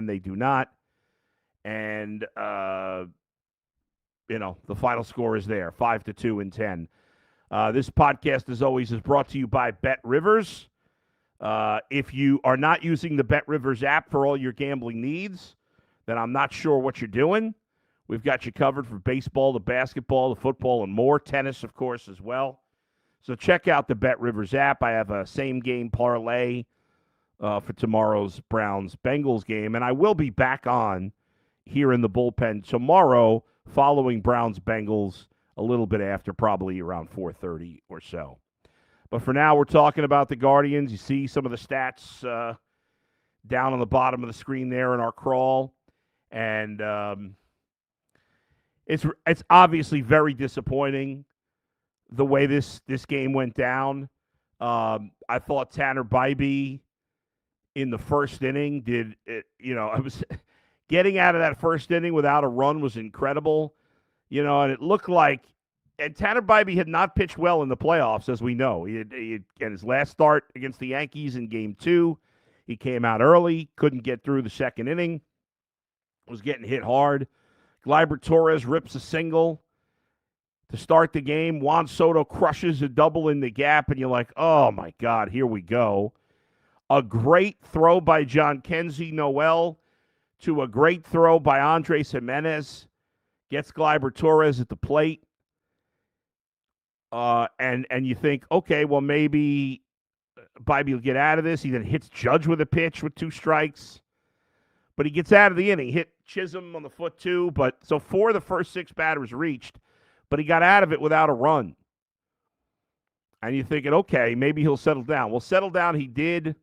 they do not. And, the final score is there, 5-2 in 10. This podcast, as always, is brought to you by Bet Rivers. If you are not using the Bet Rivers app for all your gambling needs, then I'm not sure what you're doing. We've got you covered for baseball, the basketball, the football, and more. Tennis, of course, as well. So check out the Bet Rivers app. I have a same-game parlay for tomorrow's Browns-Bengals game, and I will be back on here in the bullpen tomorrow following Browns-Bengals a little bit after, probably around 4:30 or so. But for now, we're talking about the Guardians. You see some of the stats down on the bottom of the screen there in our crawl. And it's obviously very disappointing the way this game went down. I thought Tanner Bybee in the first inning did it. I was getting out of that first inning without a run was incredible. And it looked like, and Tanner Bybee had not pitched well in the playoffs, as we know. He had his last start against the Yankees in Game 2. He came out early, couldn't get through the second inning, was getting hit hard. Gleyber Torres rips a single to start the game. Juan Soto crushes a double in the gap, and you're like, oh, my God, here we go. A great throw by Jhonkensy Noel to a great throw by Andres Jimenez. Gets Gleyber Torres at the plate. And you think, okay, well, maybe Bybee will get out of this. He then hits Judge with a pitch with 2 strikes. But he gets out of the inning. Hit Chisholm on the foot, too. So 4 of the first 6 batters reached. But he got out of it without a run. And you're thinking, okay, maybe he'll settle down. Well, settle down he did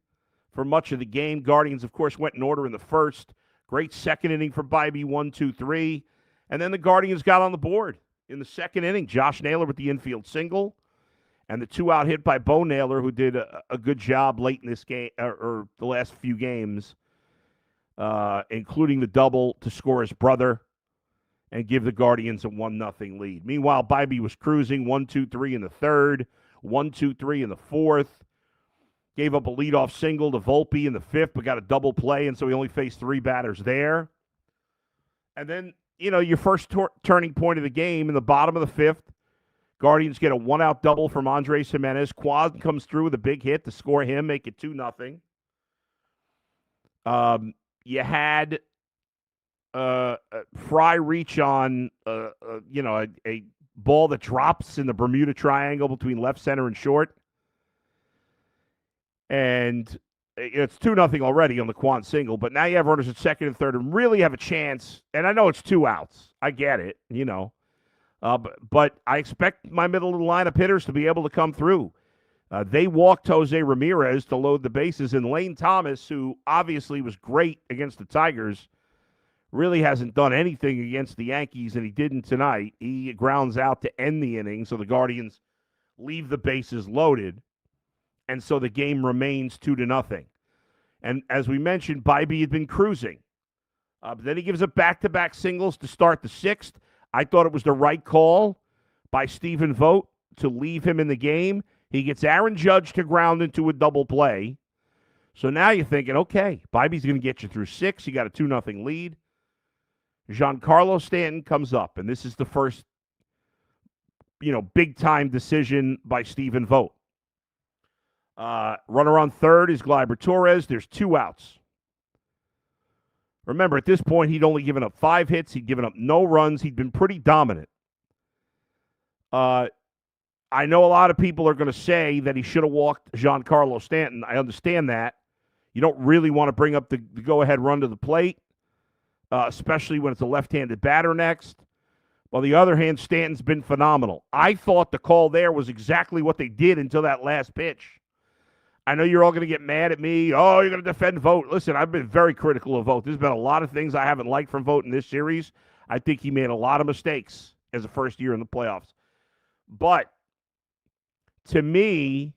for much of the game. Guardians, of course, went in order in the first. Great second inning for Bybee, 1, 2, 3. And then the Guardians got on the board in the second inning. Josh Naylor with the infield single. And the 2-out hit by Bo Naylor, who did a good job late in this game, or the last few games, including the double to score his brother and give the Guardians a 1-0 lead. Meanwhile, Bybee was cruising 1, 2, 3 in the third, 1, 2, 3 in the fourth. Gave up a leadoff single to Volpe in the fifth, but got a double play, and so he only faced 3 batters there. And then, your first turning point of the game in the bottom of the fifth, Guardians get a 1-out double from Andres Jimenez. Quad comes through with a big hit to score him, make it 2-0. You had Fry reach on, a ball that drops in the Bermuda Triangle between left, center, and short. And it's 2-0 already on the Quan single, but now you have runners at second and third and really have a chance. And I know it's 2 outs. I get it, but I expect my middle of the lineup hitters to be able to come through. They walked Jose Ramirez to load the bases, and Lane Thomas, who obviously was great against the Tigers, really hasn't done anything against the Yankees, and he didn't tonight. He grounds out to end the inning, so the Guardians leave the bases loaded. And so the game remains 2-0. And as we mentioned, Bybee had been cruising. But then he gives up back-to-back singles to start the sixth. I thought it was the right call by Stephen Vogt to leave him in the game. He gets Aaron Judge to ground into a double play. So now you're thinking, okay, Bybee's going to get you through 6. You got a 2-0 lead. Giancarlo Stanton comes up, and this is the first, big-time decision by Stephen Vogt. Runner on third is Gleyber Torres. There's 2 outs. Remember, at this point, he'd only given up 5 hits. He'd given up no runs. He'd been pretty dominant. I know a lot of people are going to say that he should have walked Giancarlo Stanton. I understand that. You don't really want to bring up the go-ahead run to the plate, especially when it's a left-handed batter next. On the other hand, Stanton's been phenomenal. I thought the call there was exactly what they did until that last pitch. I know you're all going to get mad at me. Oh, you're going to defend Vogt. Listen, I've been very critical of Vogt. There's been a lot of things I haven't liked from Vogt in this series. I think he made a lot of mistakes as a first year in the playoffs. But to me,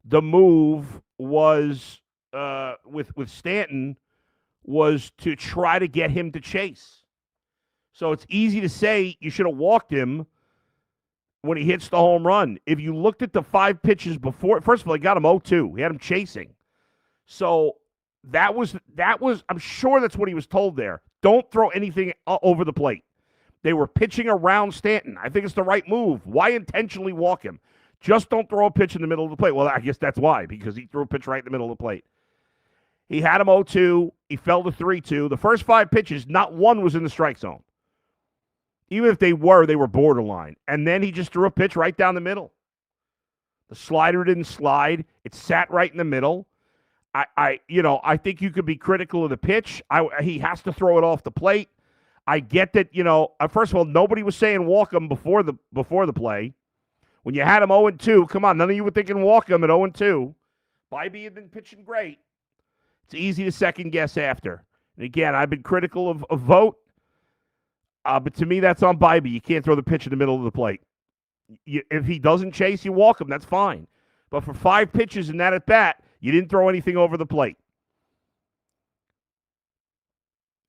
the move was with Stanton was to try to get him to chase. So it's easy to say you should have walked him when he hits the home run. If you looked at the 5 pitches before, first of all, he got him 0-2. He had him chasing. So That was. I'm sure that's what he was told there. Don't throw anything over the plate. They were pitching around Stanton. I think it's the right move. Why intentionally walk him? Just don't throw a pitch in the middle of the plate. Well, I guess that's why, because he threw a pitch right in the middle of the plate. He had him 0-2. He fell to 3-2. The first 5 pitches, not one was in the strike zone. Even if they were borderline. And then he just threw a pitch right down the middle. The slider didn't slide. It sat right in the middle. I think you could be critical of the pitch. He has to throw it off the plate. I get that, first of all, nobody was saying walk him before the play. When you had him 0-2, come on, none of you were thinking walk him at 0-2. Bybee had been pitching great. It's easy to second guess after. And again, I've been critical of Vogt, but to me, that's on Bybee. You can't throw the pitch in the middle of the plate. If he doesn't chase, you walk him. That's fine. But for 5 pitches in that at bat, you didn't throw anything over the plate.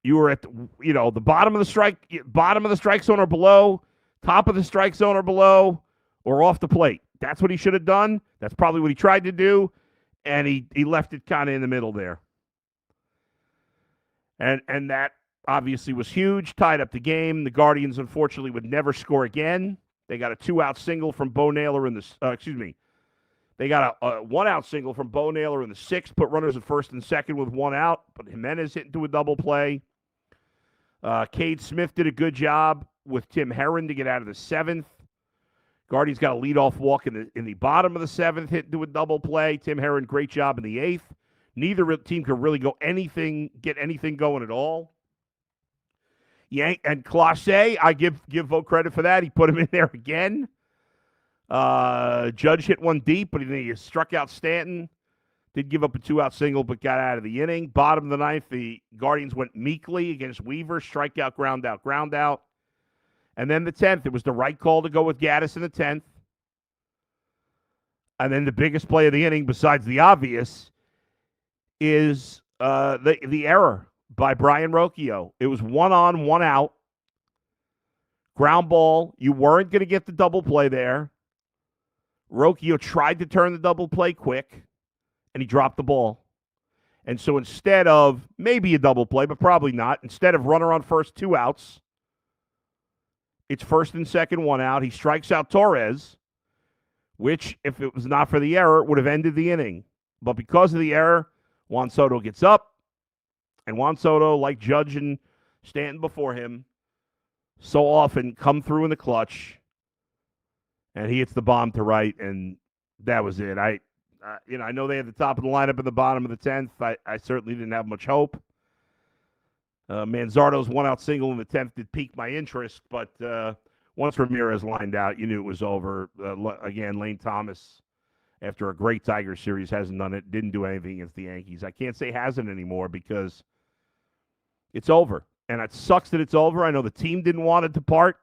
You were at the bottom of the strike zone or below, top of the strike zone or below, or off the plate. That's what he should have done. That's probably what he tried to do, and he left it kind of in the middle there. And that obviously was huge, tied up the game. The Guardians, unfortunately, would never score again. They got a 2-out single from Bo Naylor in the They got a 1-out single from Bo Naylor in the 6th, put runners at first and second with 1 out, but Jimenez hit into a double play. Cade Smith did a good job with Tim Herron to get out of the 7th. Guardians got a leadoff walk in the bottom of the 7th, hit into a double play. Tim Herron, great job in the 8th. Neither team could really get anything going at all. And Clase, I give Vogt credit for that. He put him in there again. Judge hit one deep, but he struck out Stanton. Did give up a 2-out single, but got out of the inning. Bottom of the 9th, the Guardians went meekly against Weaver. Strikeout, ground out. And then the 10th, it was the right call to go with Gaddis in the 10th. And then the biggest play of the inning, besides the obvious, is the error by Brian Rocchio. It was 1 on, 1 out. Ground ball. You weren't going to get the double play there. Rocchio tried to turn the double play quick, and he dropped the ball. And so instead of maybe a double play, but probably not, instead of runner on first, 2 outs, it's first and second, 1 out. He strikes out Torres, which, if it was not for the error, would have ended the inning. But because of the error, Juan Soto gets up, and Juan Soto, like Judge and Stanton before him, so often come through in the clutch, and he hits the bomb to right, and that was it. I know they had the top of the lineup in the bottom of the 10th. I certainly didn't have much hope. Manzardo's 1-out single in the 10th did pique my interest, but once Ramirez lined out, you knew it was over. Again, Lane Thomas, after a great Tigers series, hasn't done it, didn't do anything against the Yankees. I can't say hasn't anymore because it's over, and it sucks that it's over. I know the team didn't want it to part.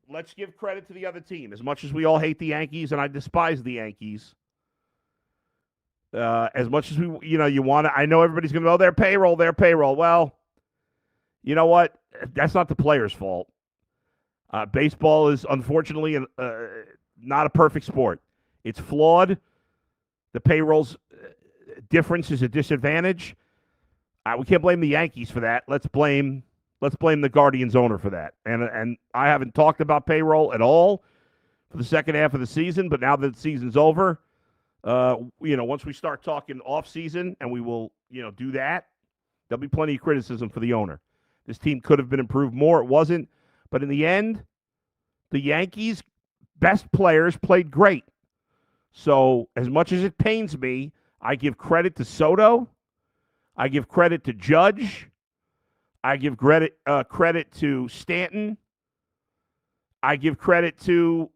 Let's give credit to the other team. As much as we all hate the Yankees, and I despise the Yankees, as much as you want to, I know everybody's going to go, their payroll. Well, you know what? That's not the players' fault. Baseball is, unfortunately, not a perfect sport. It's flawed. The payroll's difference is a disadvantage. We can't blame the Yankees for that. Let's blame the Guardians owner for that. And I haven't talked about payroll at all for the second half of the season, but now that the season's over, once we start talking off season, and we will, do that, there'll be plenty of criticism for the owner. This team could have been improved more. It wasn't. But in the end, the Yankees' best players played great. So as much as it pains me, I give credit to Soto. I give credit to Judge. I give credit to Stanton. I give credit to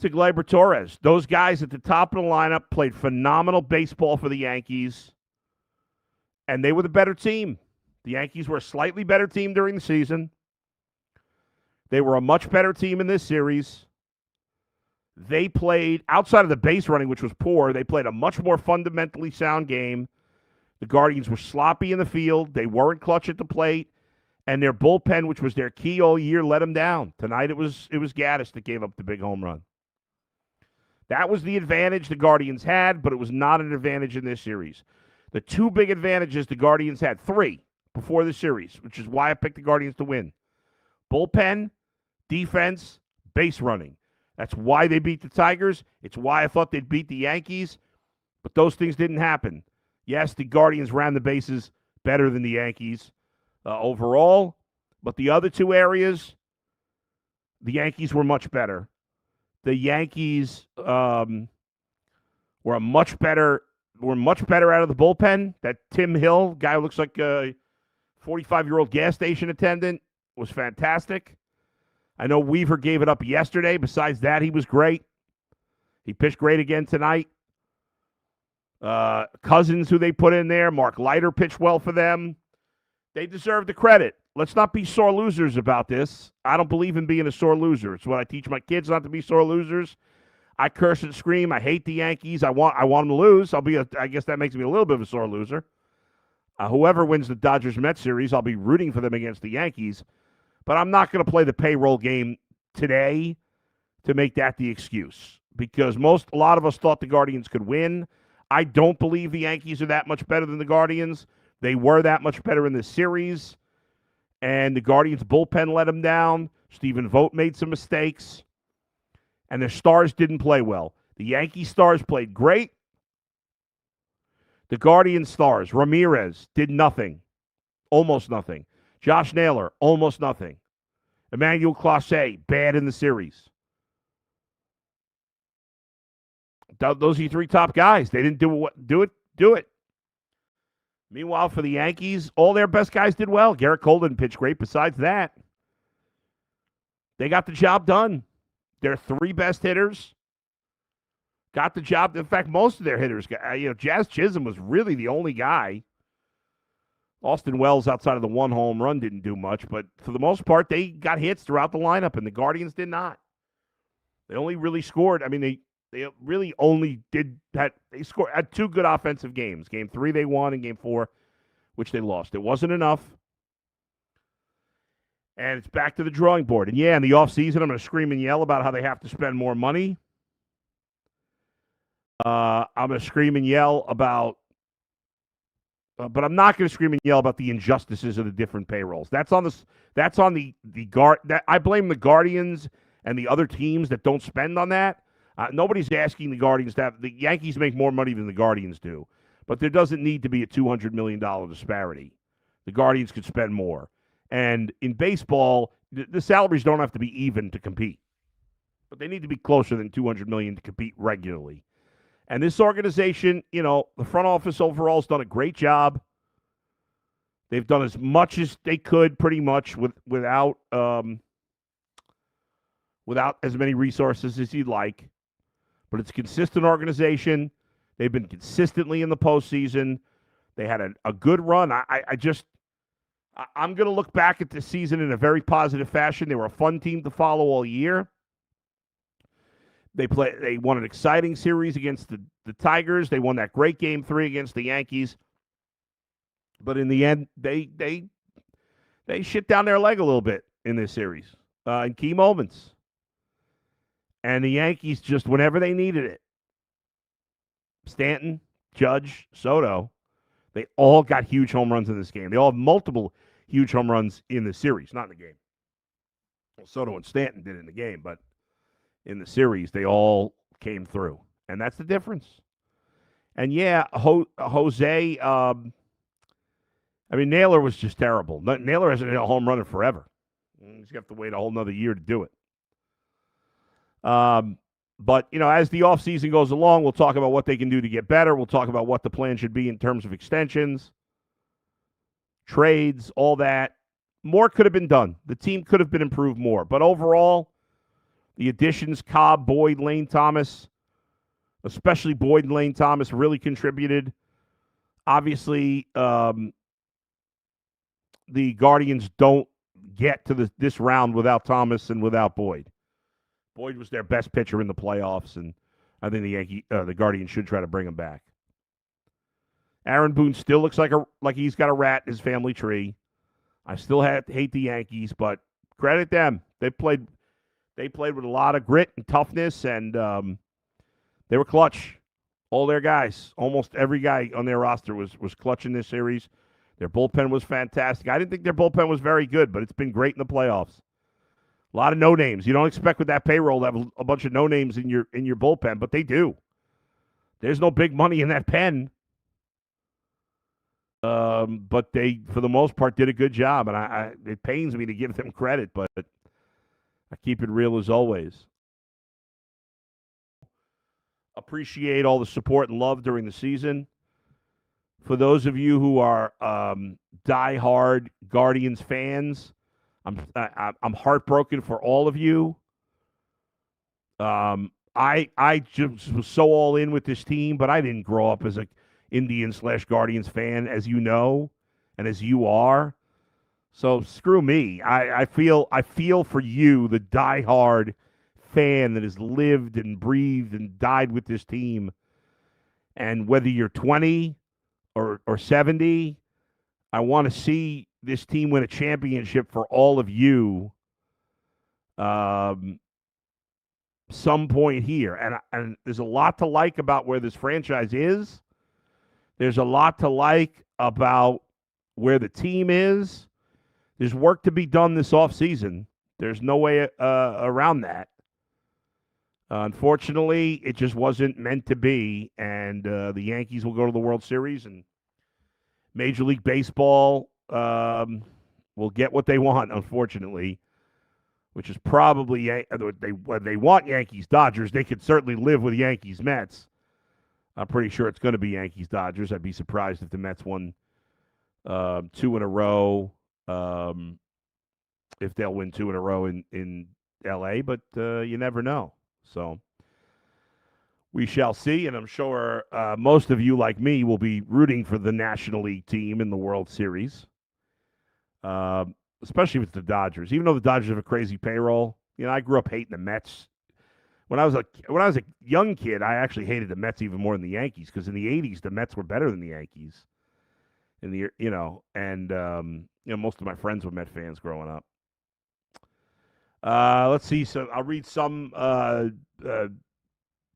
Gleyber Torres. Those guys at the top of the lineup played phenomenal baseball for the Yankees, and they were the better team. The Yankees were a slightly better team during the season. They were a much better team in this series. They played, outside of the base running, which was poor, they played a much more fundamentally sound game. The Guardians were sloppy in the field. They weren't clutch at the plate. And their bullpen, which was their key all year, let them down. Tonight it was Gaddis that gave up the big home run. That was the advantage the Guardians had, but it was not an advantage in this series. The two big advantages the Guardians had, three before the series, which is why I picked the Guardians to win. Bullpen, defense, base running. That's why they beat the Tigers. It's why I thought they'd beat the Yankees, but those things didn't happen. Yes, the Guardians ran the bases better than the Yankees overall, but the other two areas, the Yankees were much better. The Yankees were much better out of the bullpen. That Tim Hill guy who looks like a 45-year-old gas station attendant was fantastic. I know Weaver gave it up yesterday. Besides that, he was great. He pitched great again tonight. Cousins, who they put in there, Mark Leiter pitched well for them. They deserve the credit. Let's not be sore losers about this. I don't believe in being a sore loser. It's what I teach my kids, not to be sore losers. I curse and scream. I hate the Yankees. I want them to lose. I guess that makes me a little bit of a sore loser. Whoever wins the Dodgers-Mets series, I'll be rooting for them against the Yankees. But I'm not going to play the payroll game today to make that the excuse, because a lot of us thought the Guardians could win. I don't believe the Yankees are that much better than the Guardians. They were that much better in this series, and the Guardians' bullpen let them down. Stephen Vogt made some mistakes, and their stars didn't play well. The Yankee stars played great. The Guardian stars, Ramirez, did nothing, almost nothing. Josh Naylor, almost nothing. Emmanuel Clase, bad in the series. Those are your three top guys. They didn't do it. Meanwhile, for the Yankees, all their best guys did well. Garrett Cole didn't pitch great. Besides that, they got the job done. Their three best hitters got the job. In fact, most of their hitters got, Jazz Chisholm was really the only guy. Austin Wells, outside of the one home run, didn't do much, but for the most part, they got hits throughout the lineup, and the Guardians did not. They only really scored. I mean, they really only had two good offensive games. Game 3 they won, and Game 4, which they lost. It wasn't enough. And it's back to the drawing board. And in the offseason, I'm going to scream and yell about how they have to spend more money. I'm going to scream and yell about, but I'm not going to scream and yell about the injustices of the different payrolls. That's on the guard. I blame the Guardians and the other teams that don't spend on that. Nobody's asking the Guardians to have. The Yankees make more money than the Guardians do, but there doesn't need to be a $200 million disparity. The Guardians could spend more. And in baseball, the salaries don't have to be even to compete, but they need to be closer than $200 million to compete regularly. And this organization, the front office overall has done a great job. They've done as much as they could, pretty much, without as many resources as you'd like. But it's a consistent organization. They've been consistently in the postseason. They had a good run. I'm going to look back at this season in a very positive fashion. They were a fun team to follow all year. They won an exciting series against the Tigers. They won that great Game 3 against the Yankees. But in the end, they shit down their leg a little bit in this series in key moments. And the Yankees, just whenever they needed it, Stanton, Judge, Soto, they all got huge home runs in this game. They all have multiple huge home runs in the series, not in the game. Well, Soto and Stanton did in the game, but in the series, they all came through. And that's the difference. And Jose, Naylor was just terrible. Naylor hasn't hit a home run in forever. He's going to have to wait a whole nother year to do it. But, as the offseason goes along, we'll talk about what they can do to get better. We'll talk about what the plan should be in terms of extensions, trades, all that. More could have been done. The team could have been improved more. But overall, the additions, Cobb, Boyd, Lane Thomas, especially Boyd and Lane Thomas, really contributed. Obviously, the Guardians don't get to this round without Thomas and without Boyd. Boyd was their best pitcher in the playoffs, and I think the Guardians should try to bring him back. Aaron Boone still looks like he's got a rat in his family tree. I still hate the Yankees, but credit them. They played with a lot of grit and toughness, and They were clutch. All their guys, almost every guy on their roster was clutch in this series. Their bullpen was fantastic. I didn't think their bullpen was very good, but it's been great in the playoffs. A lot of no names. You don't expect with that payroll to have a bunch of no names in your bullpen, but they do. There's no big money in that pen. But they, for the most part, did a good job, and it pains me to give them credit, but I keep it real as always. Appreciate all the support and love during the season. For those of you who are diehard Guardians fans, I'm heartbroken for all of you. I just was so all in with this team, but I didn't grow up as a Indians/Guardians fan, as you know, and as you are. So screw me. I feel for you, the diehard fan that has lived and breathed and died with this team. And whether you're 20 or 70, I want to see this team win a championship for all of you. Some point here, and there's a lot to like about where this franchise is. There's a lot to like about where the team is. There's work to be done this offseason. There's no way around that. Unfortunately, it just wasn't meant to be, and the Yankees will go to the World Series, and Major League Baseball will get what they want, unfortunately, which is probably when they want Yankees-Dodgers. They could certainly live with Yankees-Mets. I'm pretty sure it's going to be Yankees-Dodgers. I'd be surprised if the Mets won 2 in a row, if they'll win 2 in a row in L.A., but you never know. So we shall see, and I'm sure most of you, like me, will be rooting for the National League team in the World Series, especially with the Dodgers. Even though the Dodgers have a crazy payroll, I grew up hating the Mets. When I was a young kid, I actually hated the Mets even more than the Yankees, because in the '80s the Mets were better than the Yankees. Most of my friends were Met fans growing up. Let's see. So I'll read some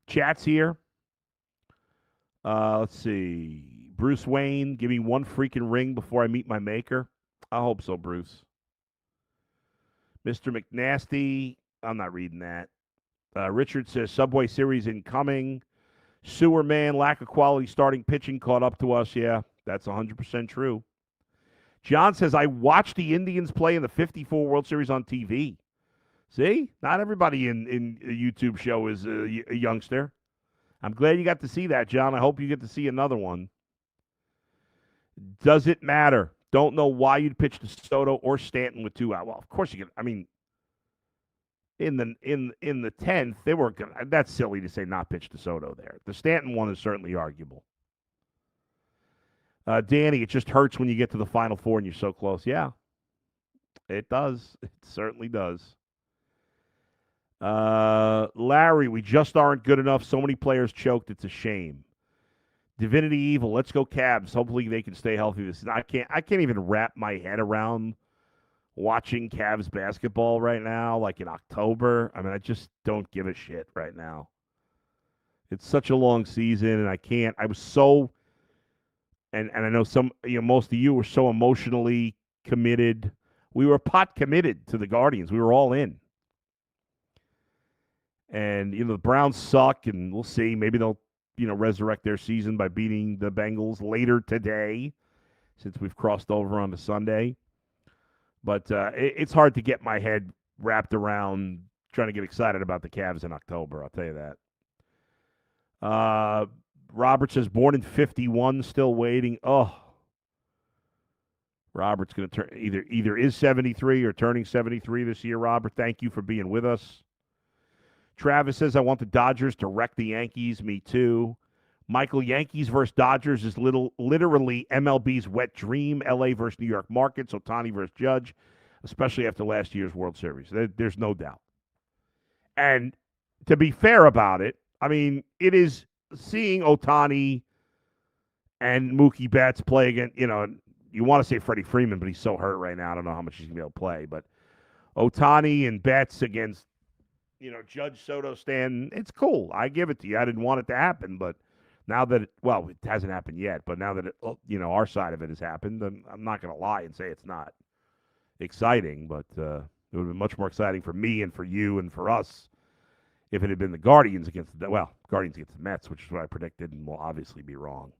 chats here. Let's see. Bruce Wayne, give me one freaking ring before I meet my maker. I hope so, Bruce. Mr. McNasty, I'm not reading that. Richard says Subway Series incoming. Sewer man, lack of quality starting pitching caught up to us. Yeah, that's 100% true. John says, I watched the Indians play in the 54 World Series on TV. See? Not everybody in a YouTube show is a youngster. I'm glad you got to see that, John. I hope you get to see another one. Does it matter? Don't know why you'd pitch to Soto or Stanton with 2 out. Well, of course you can. I mean, in the 10th, they were going. That's silly to say not pitch to Soto there. The Stanton one is certainly arguable. Danny, it just hurts when you get to the Final Four and you're so close. Yeah, it does. It certainly does. Larry, we just aren't good enough. So many players choked. It's a shame. Divinity Evil, let's go Cavs. Hopefully they can stay healthy. I can't even wrap my head around watching Cavs basketball right now, like in October. I mean, I just don't give a shit right now. It's such a long season, and I was so, and I know most of you were so emotionally committed. We were pot committed to the Guardians. We were all in. And, the Browns suck, and we'll see. Maybe they'll, resurrect their season by beating the Bengals later today, since we've crossed over onto Sunday. But it's hard to get my head wrapped around trying to get excited about the Cavs in October, I'll tell you that. Robert says, born in 51, still waiting. Oh. Robert's going to turn either is 73 or turning 73 this year, Robert. Thank you for being with us. Travis says, I want the Dodgers to wreck the Yankees. Me too. Michael, Yankees versus Dodgers is literally MLB's wet dream. LA versus New York markets. Ohtani versus Judge, especially after last year's World Series. There's no doubt. And to be fair about it, I mean, it is seeing Ohtani and Mookie Betts play again. You want to say Freddie Freeman, but he's so hurt right now. I don't know how much he's going to be able to play. But Ohtani and Betts against Judge Soto stand, it's cool. I give it to you. I didn't want it to happen, but now that it hasn't happened yet, but now that our side of it has happened, I'm not going to lie and say it's not exciting, but it would have been much more exciting for me and for you and for us if it had been the Guardians against the Mets, which is what I predicted and will obviously be wrong.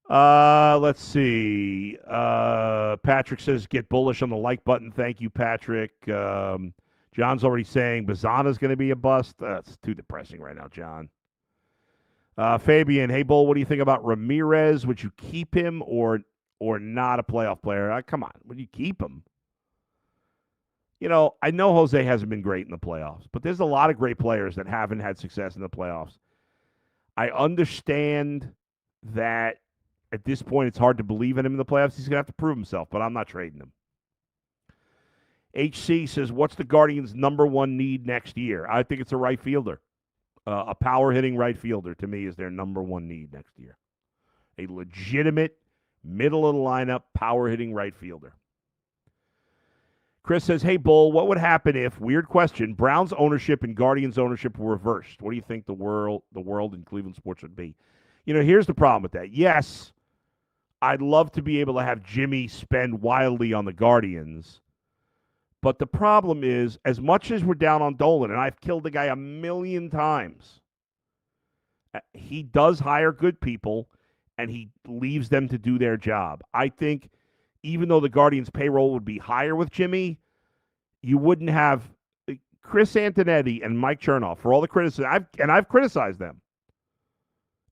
Let's see. Patrick says, get bullish on the like button. Thank you, Patrick. John's already saying Bazana's going to be a bust. It's too depressing right now, John. Fabian, hey, Bull, what do you think about Ramirez? Would you keep him or not a playoff player? Come on. Would you keep him? I know Jose hasn't been great in the playoffs, but there's a lot of great players that haven't had success in the playoffs. I understand that at this point it's hard to believe in him in the playoffs. He's going to have to prove himself, but I'm not trading him. HC says, what's the Guardians' number one need next year? I think it's a right fielder. A power-hitting right fielder, to me, is their number one need next year. A legitimate, middle-of-the-lineup, power-hitting right fielder. Chris says, hey, Bull, what would happen if, weird question, Browns ownership and Guardians ownership were reversed? What do you think the world in Cleveland sports would be? Here's the problem with that. Yes, I'd love to be able to have Jimmy spend wildly on the Guardians. But the problem is, as much as we're down on Dolan, and I've killed the guy a million times, he does hire good people, and he leaves them to do their job. I think even though the Guardians' payroll would be higher with Jimmy, you wouldn't have Chris Antonetti and Mike Chernoff, for all the criticism. I've criticized them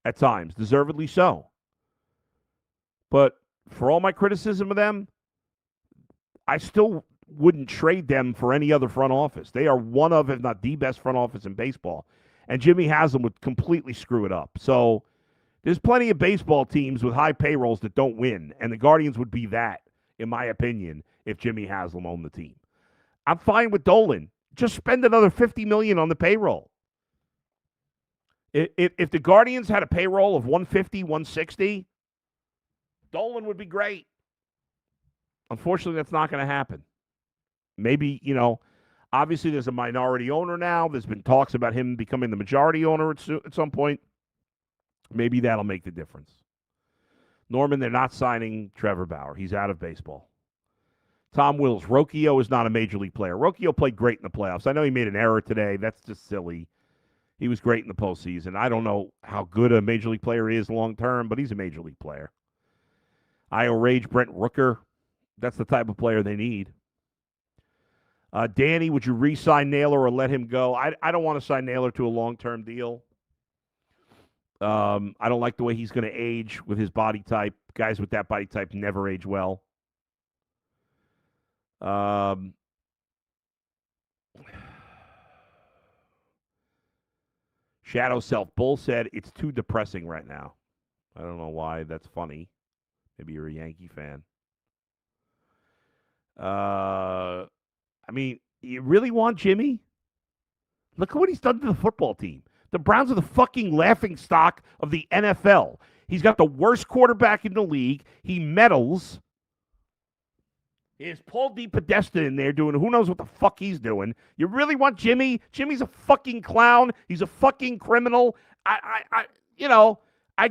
at times, deservedly so. But for all my criticism of them, I still wouldn't trade them for any other front office. They are one of, if not the best front office in baseball. And Jimmy Haslam would completely screw it up. So there's plenty of baseball teams with high payrolls that don't win, and the Guardians would be that, in my opinion, if Jimmy Haslam owned the team. I'm fine with Dolan. Just spend another $50 million on the payroll. If the Guardians had a payroll of 150, 160, Dolan would be great. Unfortunately, that's not going to happen. Maybe, obviously there's a minority owner now. There's been talks about him becoming the majority owner at some point. Maybe that'll make the difference. Norman, they're not signing Trevor Bauer. He's out of baseball. Tom Wills, Rocchio is not a major league player. Rocchio played great in the playoffs. I know he made an error today. That's just silly. He was great in the postseason. I don't know how good a major league player is long term, but he's a major league player. Io Rage, Brent Rooker. That's the type of player they need. Danny, would you re-sign Naylor or let him go? I don't want to sign Naylor to a long-term deal. I don't like the way he's going to age with his body type. Guys with that body type never age well. Shadow Self Bull said, it's too depressing right now. I don't know why that's funny. Maybe you're a Yankee fan. I mean, you really want Jimmy? Look at what he's done to the football team. The Browns are the fucking laughing stock of the NFL. He's got the worst quarterback in the league. He meddles. Is Paul DePodesta in there doing who knows what the fuck he's doing? You really want Jimmy? Jimmy's a fucking clown. He's a fucking criminal. I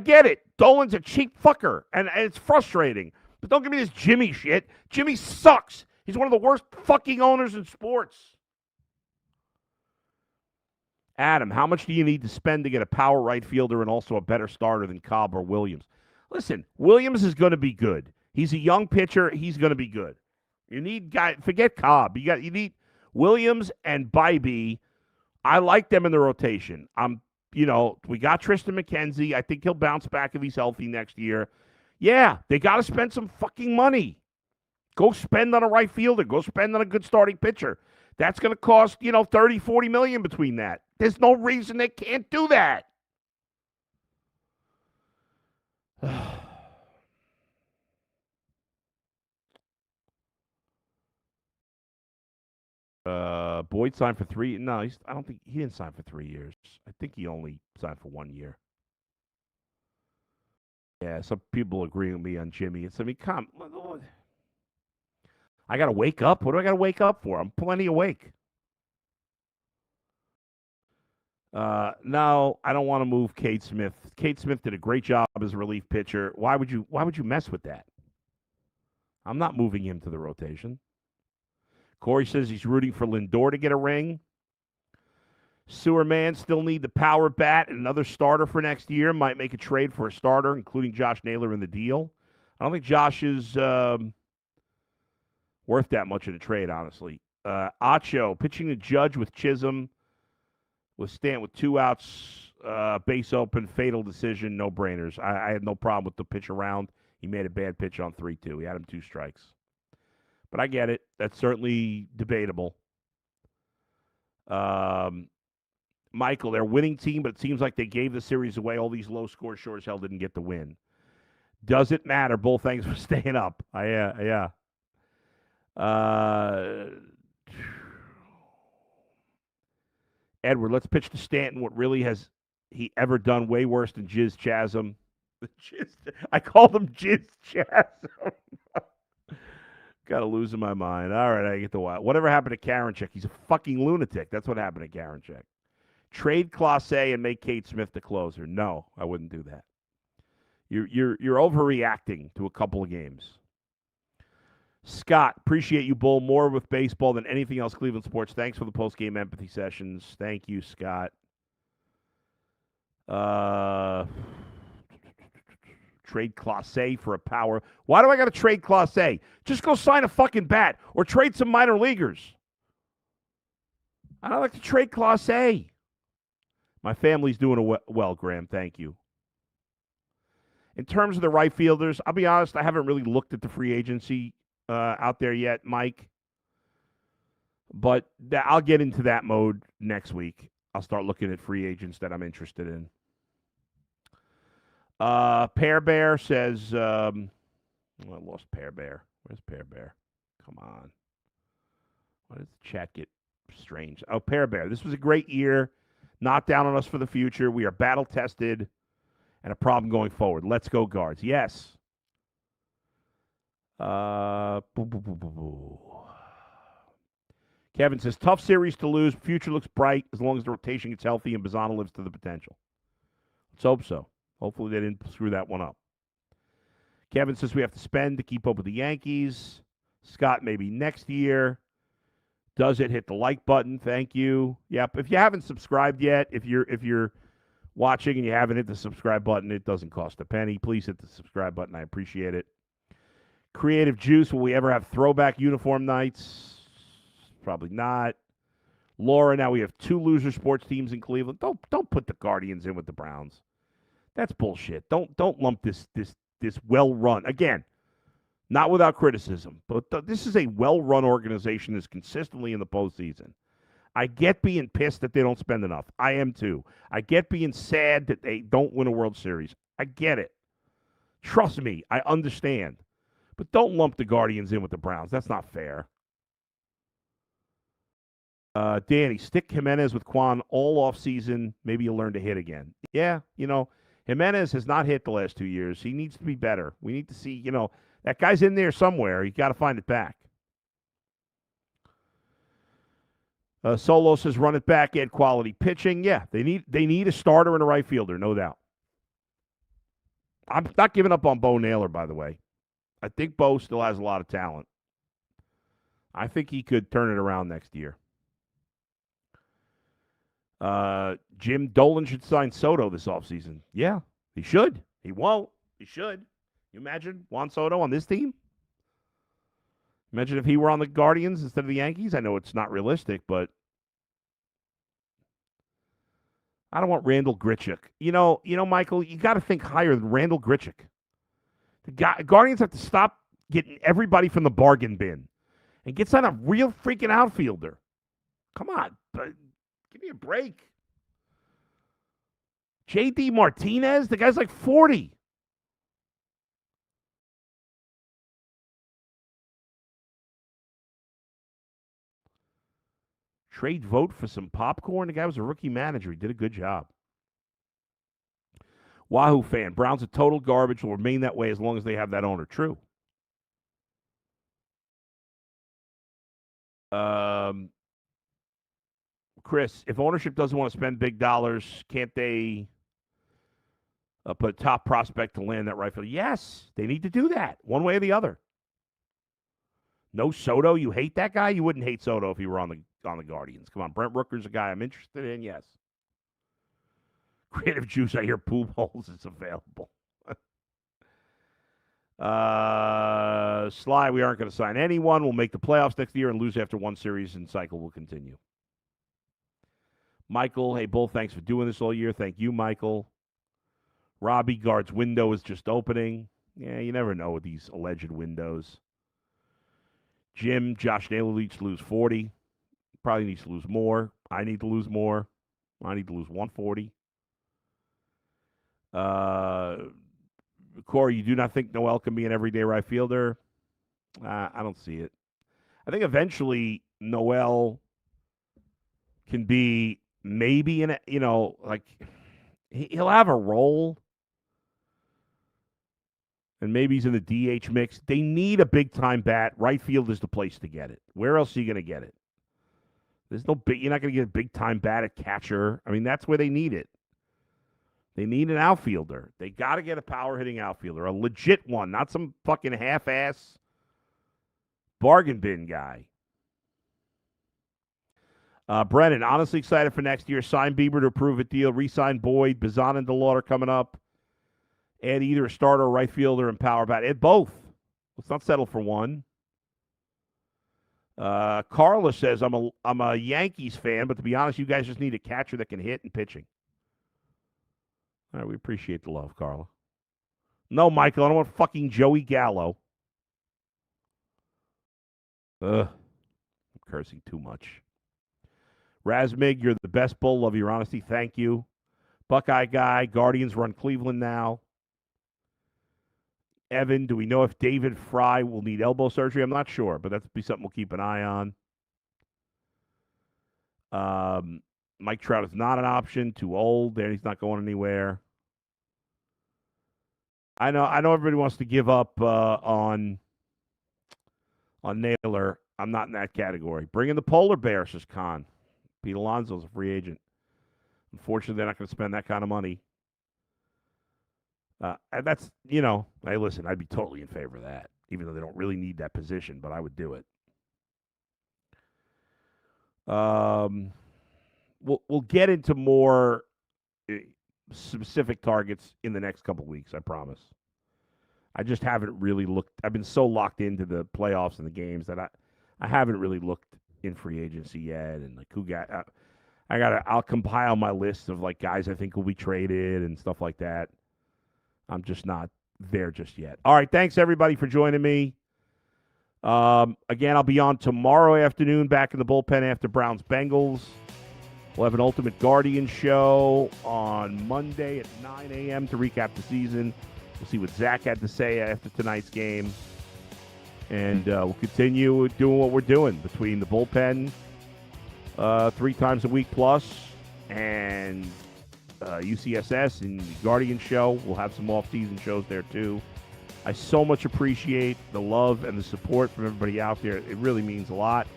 get it. Dolan's a cheap fucker, and it's frustrating. But don't give me this Jimmy shit. Jimmy sucks. He's one of the worst fucking owners in sports. Adam, how much do you need to spend to get a power right fielder and also a better starter than Cobb or Williams? Listen, Williams is going to be good. He's a young pitcher. He's going to be good. You need guy. Forget Cobb. You need Williams and Bybee. I like them in the rotation. We got Tristan McKenzie. I think he'll bounce back if he's healthy next year. Yeah, they got to spend some fucking money. Go spend on a right fielder. Go spend on a good starting pitcher. That's going to cost, $30, $40 million between that. There's no reason they can't do that. Boyd signed for 3. No, I don't think he didn't sign for 3 years. I think he only signed for 1 year. Yeah, some people agree with me on Jimmy. I got to wake up. What do I got to wake up for? I'm plenty awake. No, I don't want to move Cade Smith. Cade Smith did a great job as a relief pitcher. Why would you mess with that? I'm not moving him to the rotation. Corey says he's rooting for Lindor to get a ring. Sewer Man still need the power bat and another starter for next year. Might make a trade for a starter, including Josh Naylor in the deal. I don't think Josh is worth that much in a trade, honestly. Acho pitching the Judge with Chisholm, with Stant with 2 outs, base open, fatal decision, no brainers. I had no problem with the pitch around. He made a bad pitch on 3-2. He had him 2 strikes. But I get it. That's certainly debatable. Michael, they're a winning team, but it seems like they gave the series away. All these low scores sure as hell didn't get the win. Does it matter? Bull, thanks for staying up. Yeah. Edward, let's pitch to Stanton. What really has he ever done way worse than Jizz Chasm? I called him Jizz Chasm. Gotta losing my mind. All right, I get the wild. Whatever happened to Karinchak? He's a fucking lunatic. That's what happened to Karinchak. Trade Clase and make Cade Smith the closer. No, I wouldn't do that. You're overreacting to a couple of games. Scott, appreciate you, Bull, more with baseball than anything else Cleveland sports. Thanks for the post-game empathy sessions. Thank you, Scott. Trade Clase for a power. Why do I got to trade Clase? Just go sign a fucking bat or trade some minor leaguers. I don't like to trade Clase. My family's doing well, Graham. Thank you. In terms of the right fielders, I'll be honest, I haven't really looked at the free agency out there yet, Mike. But I'll get into that mode next week. I'll start looking at free agents that I'm interested in. Pear Bear says, I lost Pear Bear. Where's Pear Bear? Come on. Why does the chat get strange? Oh, Pear Bear. This was a great year. Not down on us for the future. We are battle tested and a problem going forward. Let's go, Guards. Yes. Kevin says, tough series to lose. Future looks bright as long as the rotation gets healthy and Bazzano lives to the potential. Let's hope so. Hopefully they didn't screw that one up. Kevin says we have to spend to keep up with the Yankees. Scott, maybe next year. Does it hit the like button? Thank you. Yep. If you haven't subscribed yet, if you're watching and you haven't hit the subscribe button, it doesn't cost a penny. Please hit the subscribe button. I appreciate it. Creative Juice, will we ever have throwback uniform nights? Probably not. Laura, now we have 2 loser sports teams in Cleveland. Don't put the Guardians in with the Browns. That's bullshit. Don't lump this well run. Again, not without criticism, but this is a well-run organization that's consistently in the postseason. I get being pissed that they don't spend enough. I am too. I get being sad that they don't win a World Series. I get it. Trust me, I understand. But don't lump the Guardians in with the Browns. That's not fair. Danny, stick Jimenez with Quan all offseason. Maybe you'll learn to hit again. Yeah, Jimenez has not hit the last 2 years. He needs to be better. We need to see, that guy's in there somewhere. You got to find it back. Solo says, run it back, add quality pitching. Yeah, they need a starter and a right fielder, no doubt. I'm not giving up on Bo Naylor, by the way. I think Bo still has a lot of talent. I think he could turn it around next year. Jim Dolan should sign Soto this offseason. Yeah, he should. He won't. He should. You imagine Juan Soto on this team? Imagine if he were on the Guardians instead of the Yankees. I know it's not realistic, but I don't want Randall Grichuk. Michael, you got to think higher than Randall Grichuk. The Guardians have to stop getting everybody from the bargain bin and get on a real freaking outfielder. Come on, give me a break. J.D. Martinez, the guy's like 40. Trade vote for some popcorn. The guy was a rookie manager. He did a good job. Wahoo fan. Browns are total garbage. Will remain that way as long as they have that owner. True. Chris, if ownership doesn't want to spend big dollars, can't they put a top prospect to land that right field? Yes, they need to do that, one way or the other. No Soto, you hate that guy? You wouldn't hate Soto if he were on the Guardians. Come on, Brent Rooker's a guy I'm interested in, yes. Creative Juice, I hear pool holes is available. Sly, we aren't going to sign anyone. We'll make the playoffs next year and lose after one series, and cycle will continue. Michael, hey, Bull, thanks for doing this all year. Thank you, Michael. Robbie, guard's window is just opening. Yeah, you never know with these alleged windows. Jim, Josh Naylor needs to lose 40. Probably needs to lose more. I need to lose more. I need to lose 140. Corey, you do not think Noel can be an everyday right fielder? I don't see it. I think eventually Noel can be maybe in a, he'll have a role. And maybe he's in the DH mix. They need a big-time bat. Right field is the place to get it. Where else are you going to get it? You're not going to get a big-time bat at catcher. I mean, that's where they need it. They need an outfielder. They got to get a power-hitting outfielder, a legit one, not some fucking half-ass bargain bin guy. Brennan, honestly excited for next year. Sign Bieber to approve a deal. Re-sign Boyd. Bazan and DeLauder coming up. Add either a starter or right fielder and power bat. Add both. Let's not settle for one. Carla says, I'm a Yankees fan, but to be honest, you guys just need a catcher that can hit and pitching. All right, we appreciate the love, Carla. No, Michael, I don't want fucking Joey Gallo. I'm cursing too much. Razmig, you're the best, Bull. Love your honesty. Thank you. Buckeye guy. Guardians run Cleveland now. Evan, do we know if David Fry will need elbow surgery? I'm not sure, but that'll be something we'll keep an eye on. Mike Trout is not an option. Too old. There, he's not going anywhere. I know everybody wants to give up on Naylor. I'm not in that category. Bring in the polar bear, says Khan. Pete Alonso's a free agent. Unfortunately, they're not going to spend that kind of money. And that's, hey, listen, I'd be totally in favor of that, even though they don't really need that position, but I would do it. We'll get into more specific targets in the next couple weeks, I promise. I just haven't really looked. I've been so locked into the playoffs and the games that I haven't really looked in free agency yet, and like who got. I'll compile my list of like guys I think will be traded and stuff like that. I'm just not there just yet. All right, thanks everybody for joining me. Again, I'll be on tomorrow afternoon back in the bullpen after Browns Bengals. We'll have an Ultimate Guardian show on Monday at 9 a.m. to recap the season. We'll see what Zach had to say after tonight's game. And we'll continue doing what we're doing between the bullpen 3 times a week plus and UCSS and the Guardian show. We'll have some off-season shows there too. I so much appreciate the love and the support from everybody out there. It really means a lot.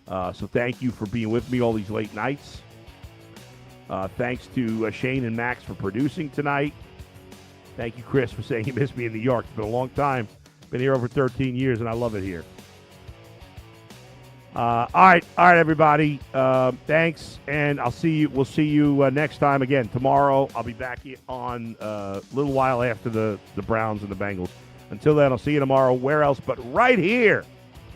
So thank you for being with me all these late nights. Thanks to Shane and Max for producing tonight. Thank you, Chris, for saying you missed me in New York. It's been a long time. Been here over 13 years, and I love it here. All right, everybody. Thanks, and I'll see you. We'll see you next time again tomorrow. I'll be back on a little while after the Browns and the Bengals. Until then, I'll see you tomorrow. Where else but right here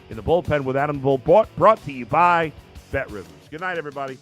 in the bullpen with Adam Bull, brought to you by Bet Rivers. Good night, everybody.